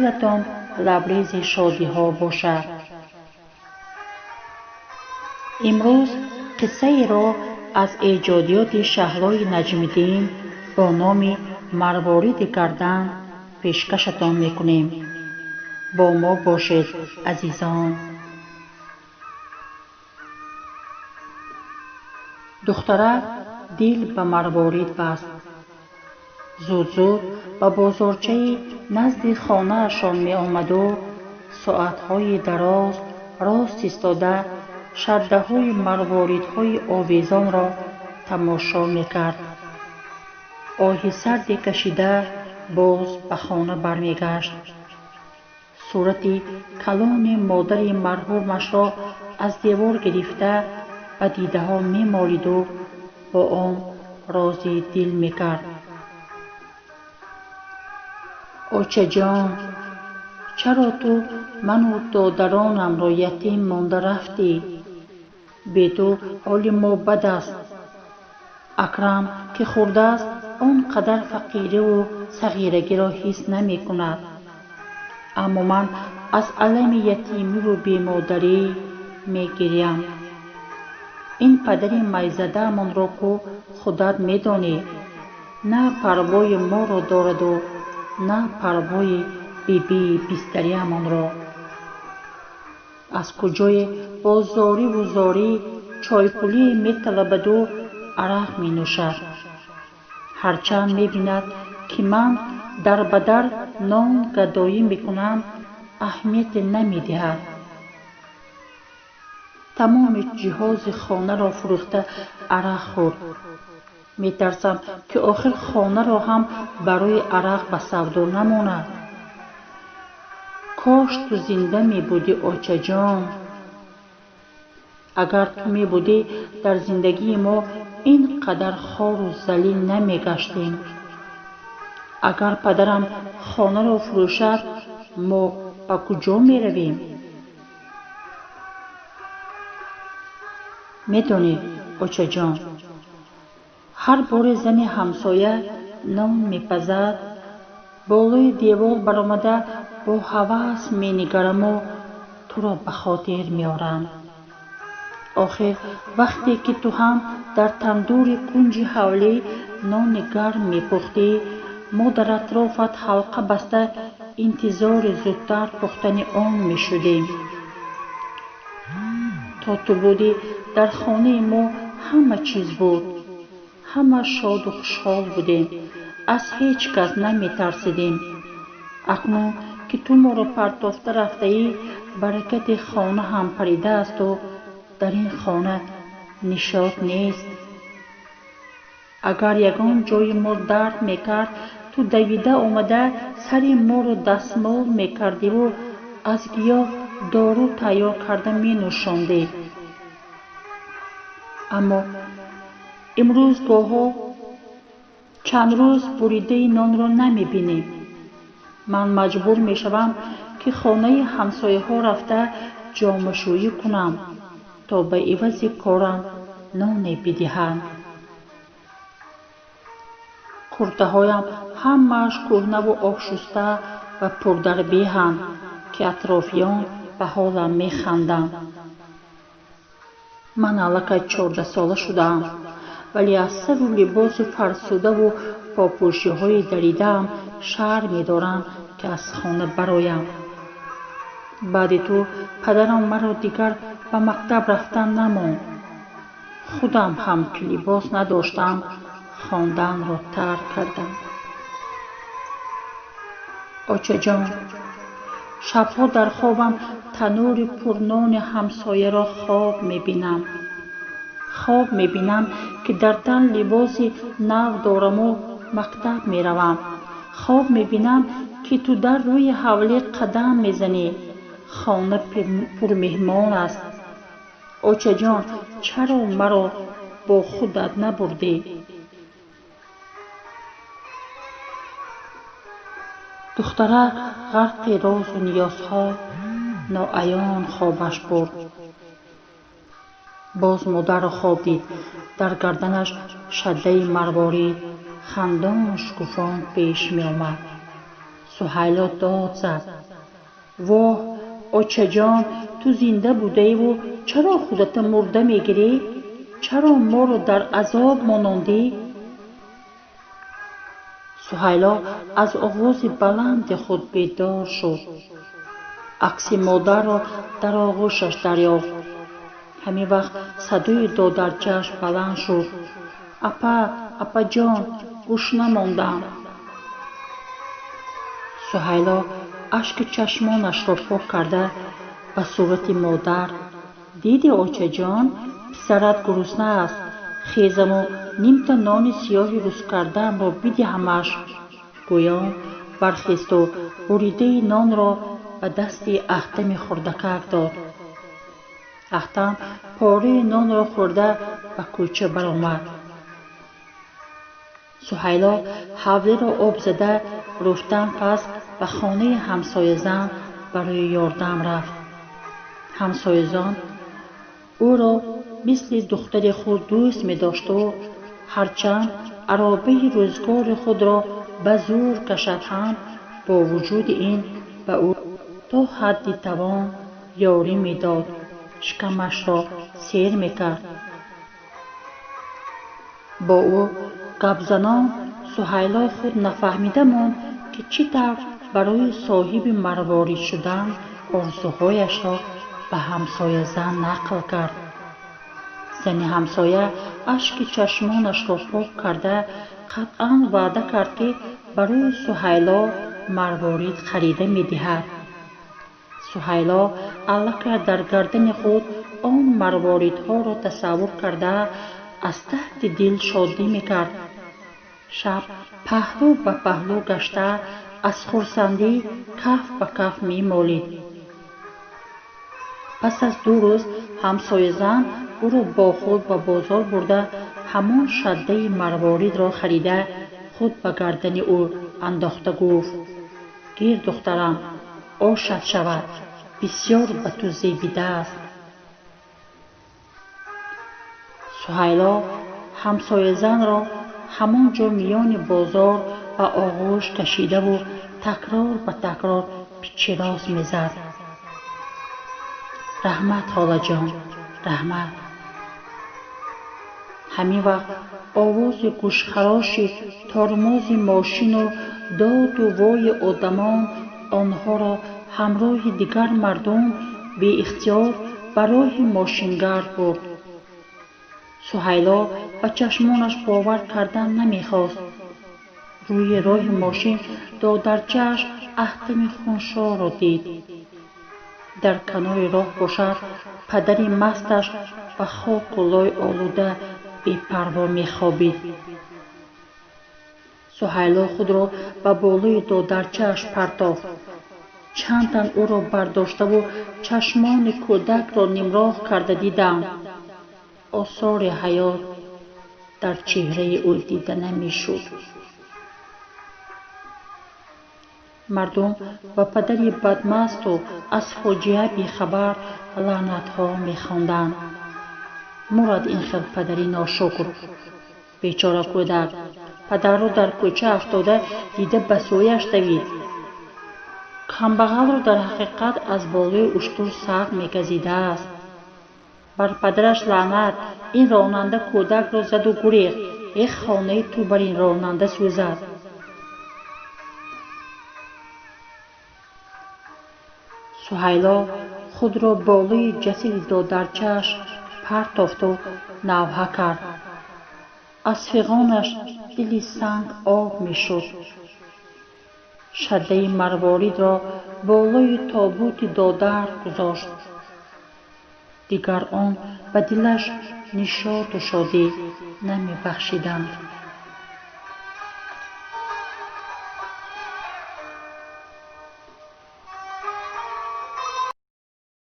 دلتان لبریز شادی ها باشد. امروز قصه ای را از ایجادیات شهلای نجمی‌دین با نام مروارید گردن پیشکشتان میکنیم. با ما باشید عزیزان. دخترک دل به مروارید بست. زود زود به بازارچه نزد خانه اشان می آمد و ساعتهای دراز راست ایستاده شده های مرواریدهای آویزان را تماشا می کرد. آهی سردی کشیده باز به خانه برمی گشت. صورت کلان مادر مرحومش را از دیوار گرفته به دیده ها می مالید و با آن رازی دل می کرد. اوچه جان، چرا تو من و دادرانم را یتیم مانده رفتی؟ بی تو حال ما بد است. اکرم که خورده است آنقدر فقیری و صغیرگی را حس نمی کند. اما من از علم یتیمی و بیمادری می گریم. این پدر میزده من را که خودت می دانی نه پروای ما را دارد و نه پروای بیبی بستری من را. از کجای با زاری و زاری چای پولی می طلبد و عرق می نوشد. هرچند می بیند که من در بدر نان گدایی می کنم اهمیت نمی دهد. تمام جهاز خانه را فروخته عرق خورد. می ترسم که آخر خانه را هم برای عرق به سودا نماند. کاش تو زنده می بودی اوچه جان. اگر تو می بودی در زندگی ما این قدر خوار و ذلیل نمی گشتیم. اگر پدرم خانه را فروشد ما به کجا می رویم؟ می دانی اوچه جان، هر بار زن همسایه نان می پزد بالای دیوار برآمده با هوس می نگرم و تو را به خاطر می آرم. آخر وقتی که تو هم در تندور کنج حولی نان گرم می پختی ما در اطرافت حلقه بسته انتظار زودتر پختن آن می شدیم. تا تو بودی در خانه ما همه چیز بود. همه شاد و خوشحال بودیم. از هیچ کس نمی ترسیدیم. اکنون که تو ما را پرتافته رفته ای برکت خانه هم پریده است و در این خانه نشاط نیست. اگر یگان جای ما درد می کرد تو دویده آمده سر ما را دستمال می کردی و از گیاه دارو تیار کرده می نوشاندی. اما امروز گاها چند روز بریده نان را نمی بینیم. من مجبور می شوم که خانه همسایه ها رفته جامه شویی کنم تا به عوض کارم نانی بدهند. کرته هایم همه‌اش کهنه و آب شسته و پردربیه‌اند که اطرافیان به حالم می خندند. من الکی 14 ساله شدم ولی از سر و لباس فرسوده و پاپوشی های دریده‌ام شرم می دارم که از خانه برایم. بعد تو پدرم مرا دیگر به مکتب رفتن نماند. خودم هم که لباس نداشتم خواندن را ترک کردم. اوچه جان، شبها در خوابم تنور پرنان همسایه را خواب می بینم. خواب می بینم که در تن لباس نو دارم و مکتب می روم. خواب می بینم که تو در روی حوله قدم می زنی. خانه پر مهمان است. اوچه جان، چرا مرا با خودت نبردی؟ دخترک غرق راز و نیازها ناعیان خوابش برد. باز مادر را خواب دید. در گردنش شده مروارید خندان شکوفان پیش می آمد. سهیلا داد زد: واه آچه جان، تو زنده بودی و چرا خودت مرده میگیری؟ چرا ما رو در عذاب مانندی؟ سهیلا از آواز بلند خود بیدار شد. عکس مادر را در آغوشش دریافت. همین وقت صدای دادرچه‌اش بلند شد: اپا، اپا جان، گوش نماندم. سهیلا اشک چشمانش را پاک کرده به صورت مادر: دیدی آچه جان، پسرت گرسنه است. خیزم و نیم تا نان سیاه روز کرده‌ام را بدهمش. گویا برخیست و بریده نان را به دست اختم خردکک داد. اختم پاره نان را خورده به کوچه برآمد. سهیلا حوله را آب زده رفتن پس به خانه همسایه زن برای یاردم رفت. همسایه زن او را مثل دختر خود دوست می داشت و هرچند عرابه روزگار خود را به زور کشد هم با وجود این به او تا حدی توان یاری می داد، شکمش را سیر می کرد. با او گپ زنان سهیلا خود نفهمیده ماند که چطور برای صاحب مروارید شدن آرزوهایش را به همسایه زن نقل کرد. زن همسایه اشک چشمانش را پاک کرده قطعاً وعده کرد که برای سهیلا مروارید خریده می دهد. سهیلا الکه در گردن خود آن مرواریدها را تصور کرده از ته دل شادی می کرد. شب پهلو به پهلو گشته از خرسندی کف به کف می مالید. پس از 2 روز همسایه زن او را با خود به بازار برده همان شده مروارید را خریده خود به گردن او انداخته گفت: گیر دخترم، آشت شود، بسیار به تو زیبیده است. سهیلا همسایه زن را همان جا میان بازار به آغوش کشیده و تکرار به تکرار پیچ راست می زد: رحمت خاله جان، رحمت. همین وقت آواز گوشخراش ترمز ماشین و داد و وای آدمان آنها را همراه دیگر مردم بی اختیار به راه ماشینگرد برد. سهیلا به چشمانش باور کردن نمیخواست. روی راه ماشین دادرچه‌اش اختم خونشار را دید. در کنار راه باشد پدر مستش به خاک و لای آلوده بی پروا میخوابید. سهیلا خود را به بالای دادرچه‌اش پرتافت. چند تن او را برداشته و چشمان کودک را نمراه کرده دیدم. آثار حیات در چهره او دیده نمیشد. مردم و پدر بدمست و از فاجعه بیخبر لعنت‌ها می‌خواندند. مراد این خیل پدری ناشکر. بیچاره کودک پدر را در کوچه افتاده دیده به سویش دوید. کمبغل را در حقیقت از بالای اشتر سخت می‌گزیده است. بر پدرش لعنت، این راننده کودک را زد و گریخت. ای خانه تو بر این راننده سوزد. سهیلا خود را بالای جسد دادرچه‌اش پرتافت و نوحه کرد. از فغانش دل سنگ آب میشد. شده مروارید را بالای تابوت دادر گذاشت. دیگر آن به دلش نشاط و شادی نمی بخشیدند.